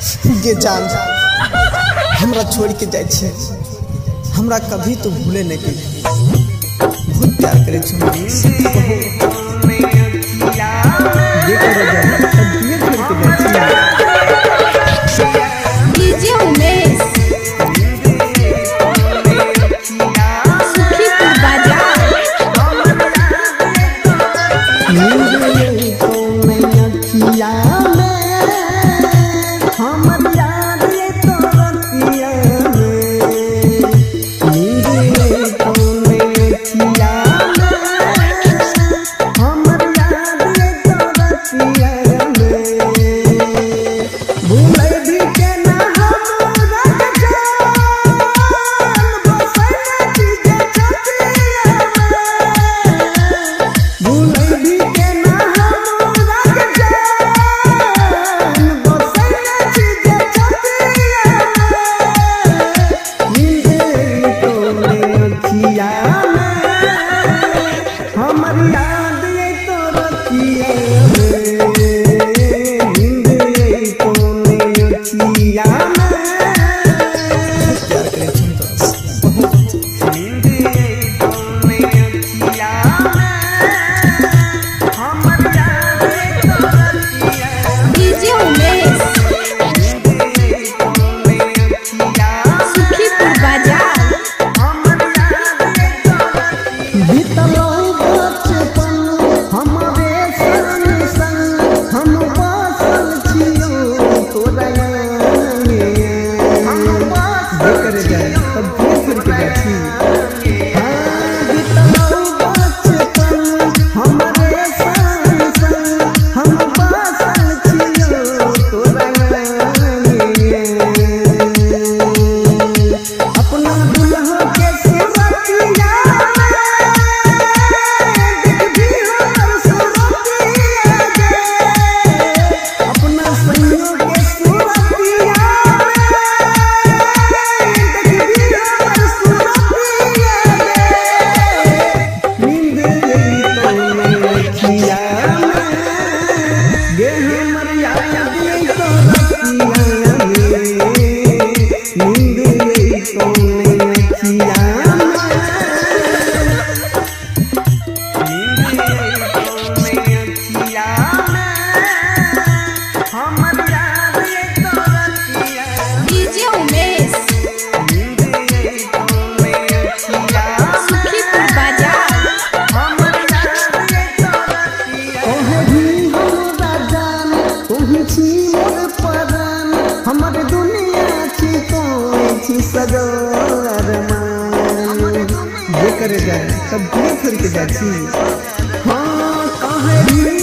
ये जान हमरा छोड़ के जाए छे, हमरा कभी तो भूले नहीं के। बहुत प्यार करे छे ये करे जान सब ये छोड़ के जाए छे। डीजे उमेश सुखीपुर बाजार। हमारे दुनिया छी तो सजो अरमान ये करे जाए सब दूर फिर के जाए। हाँ कहे